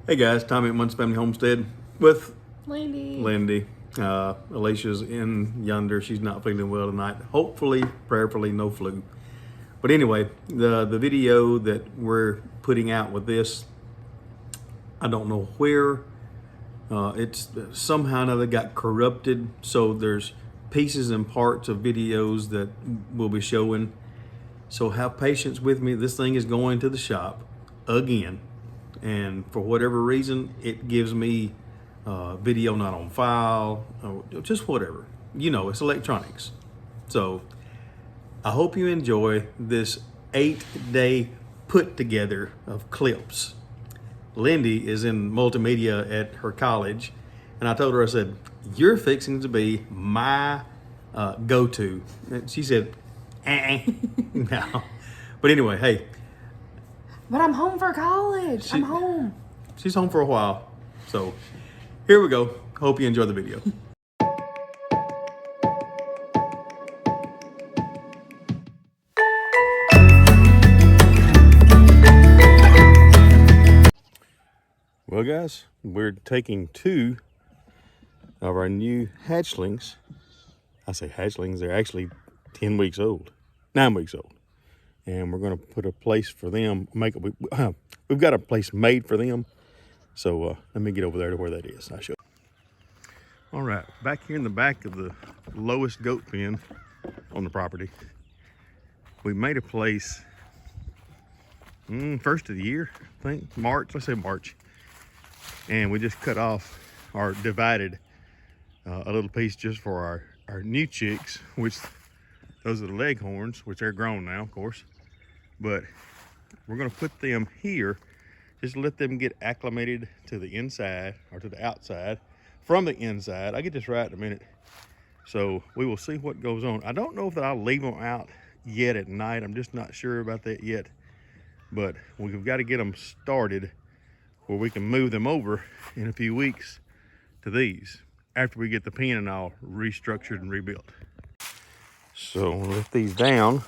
Hey guys, Tommy at Monts Family Homestead with Lindy. Alicia's in yonder. She's not feeling well tonight. Hopefully, prayerfully, no flu. But anyway, the video that we're putting out with this, I don't know where. It's somehow or another got corrupted. So there's pieces and parts of videos that we'll be showing. So have patience with me. This thing is going to the shop again. And for whatever reason, it gives me video not on file, or just whatever. You know, it's electronics. So I hope you enjoy this 8-day put together of clips. Lindy is in multimedia at her college, and I told her, I said, you're fixing to be my go-to. And she said, no. But anyway, hey. But I'm home for college. I'm home. She's home for a while. So here we go. Hope you enjoy the video. Well, guys, we're taking 2 of our new hatchlings. I say hatchlings, they're actually 10 weeks old, 9 weeks old. And we're going to put a place for them. We've got a place made for them. So let me get over there to where that is. I'll show you. All right, back here in the back of the lowest goat pen on the property, we made a place first of the year, I think, March, let's say March. And we just cut off or divided a little piece just for our new chicks, which those are the leghorns, which they're grown now, of course. But we're gonna put them here, just let them get acclimated to the inside or to the outside from the inside. I'll get this right in a minute. So we will see what goes on. I don't know if I'll leave them out yet at night. I'm just not sure about that yet. But we've got to get them started where we can move them over in a few weeks to these after we get the pen and all restructured and rebuilt. So we'll lift these down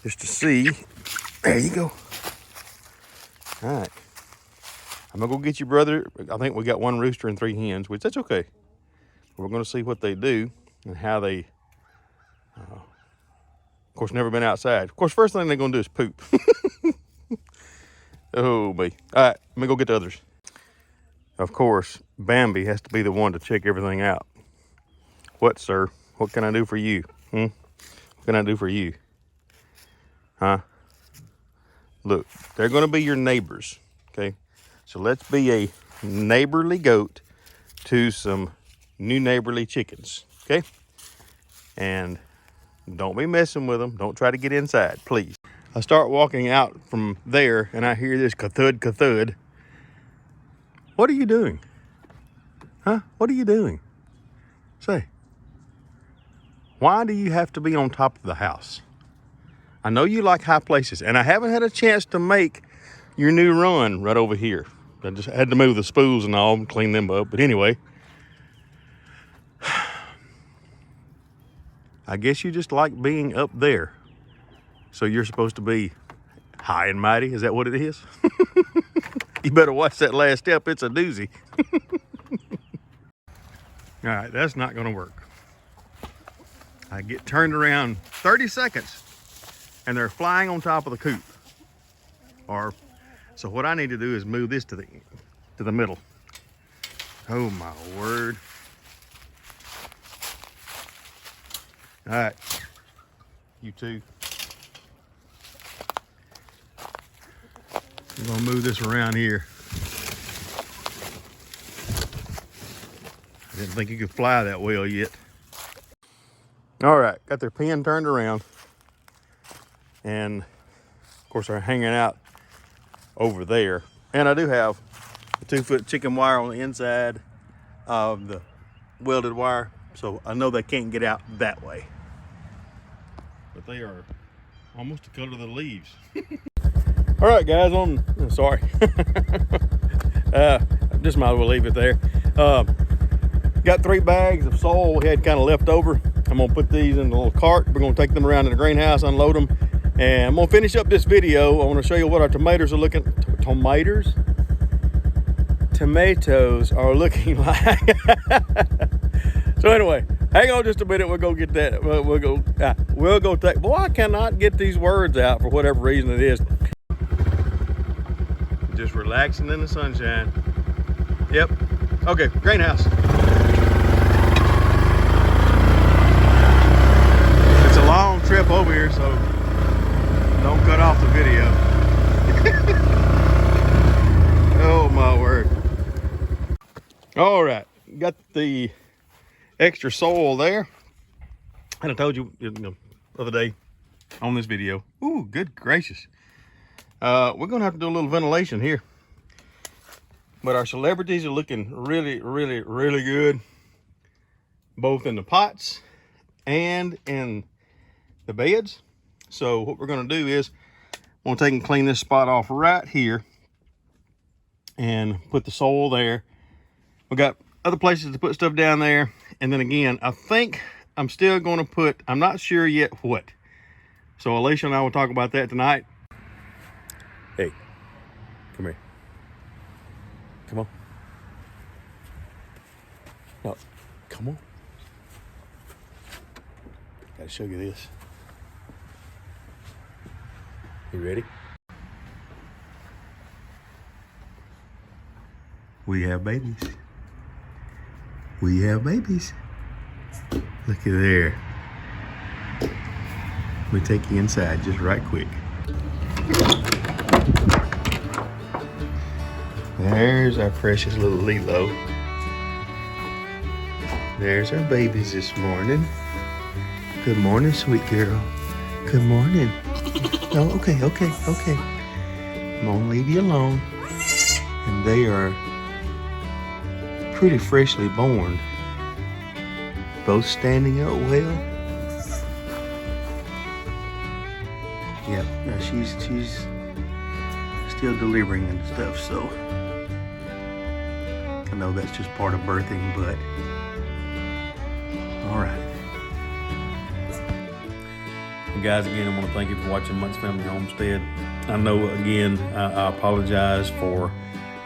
just to see. There you go. All right. I'm gonna go get you, brother. I think we got 1 rooster and 3 hens, which that's okay. We're gonna see what they do and how they, of course, never been outside. Of course, first thing they're gonna do is poop. Oh, me. All right, let me go get the others. Of course, Bambi has to be the one to check everything out. What, sir? What can I do for you? What can I do for you? Huh? Look, they're going to be your neighbors, okay? So let's be a neighborly goat to some new neighborly chickens, okay? And don't be messing with them. Don't try to get inside, please. I start walking out from there, and I hear this ka-thud, ka-thud. What are you doing? Huh? What are you doing? Say. Why do you have to be on top of the house? I know you like high places, and I haven't had a chance to make your new run right over here. I just had to move the spools and all and clean them up. But anyway, I guess you just like being up there. So you're supposed to be high and mighty. Is that what it is? You better watch that last step. It's a doozy. All right, that's not going to work. I get turned around 30 seconds and they're flying on top of the coop. So what I need to do is move this to the middle. Oh my word. All right, you two. I'm gonna move this around here. I didn't think you could fly that well yet. All right, got their pen turned around. And of course they're hanging out over there. And I do have a 2-foot chicken wire on the inside of the welded wire. So I know they can't get out that way. But they are almost the color of the leaves. All right, guys, sorry. Just might as well leave it there. Got 3 bags of soil we had kind of left over. I'm gonna put these in a little cart. We're gonna take them around to the greenhouse, unload them, and I'm gonna finish up this video. I wanna show you what our tomatoes are looking. Tomatoes? tomatoes are looking like. So anyway, hang on just a minute. We'll go get that. We'll go take. Boy, I cannot get these words out for whatever reason it is. Just relaxing in the sunshine. Yep. Okay, greenhouse. It's a long trip over here, so don't cut off the video. Oh my word. All right, got the extra soil there. And I told you, the other day on this video. Ooh, good gracious. We're gonna have to do a little ventilation here. But our celebrities are looking really, really, really good. Both in the pots and in the beds. So what we're gonna do is, I'm gonna take and clean this spot off right here and put the soil there. We got other places to put stuff down there. And then again, I think I'm still going to put, I'm not sure yet what. So Alicia and I will talk about that tonight. Hey, come here. Come on. No, come on. Gotta show you this. You ready? We have babies. We have babies. Look at there. Let me take you inside just right quick. There's our precious little Lilo. There's our babies this morning. Good morning, sweet girl. Good morning. Oh, okay. I'm gonna leave you alone. And they are pretty freshly born. Both standing up well. Yep, now she's still delivering and stuff, so I know that's just part of birthing, but all right. And guys, again, I want to thank you for watching Monts Family Homestead. I know, again, I apologize for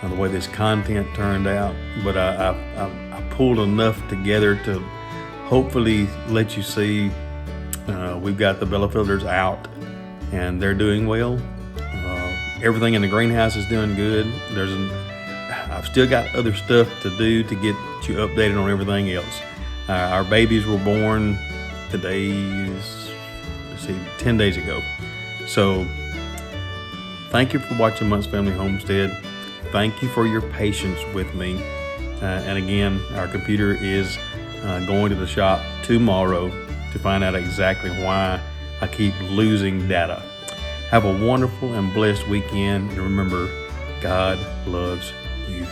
the way this content turned out, but I pulled enough together to hopefully let you see we've got the Bella filters out and they're doing well. Everything in the greenhouse is doing good. I've still got other stuff to do to get you updated on everything else. Our babies were born today, let's see, 10 days ago. So thank you for watching Monts Family Homestead. Thank you for your patience with me. And again, our computer is going to the shop tomorrow to find out exactly why I keep losing data. Have a wonderful and blessed weekend. And remember, God loves you.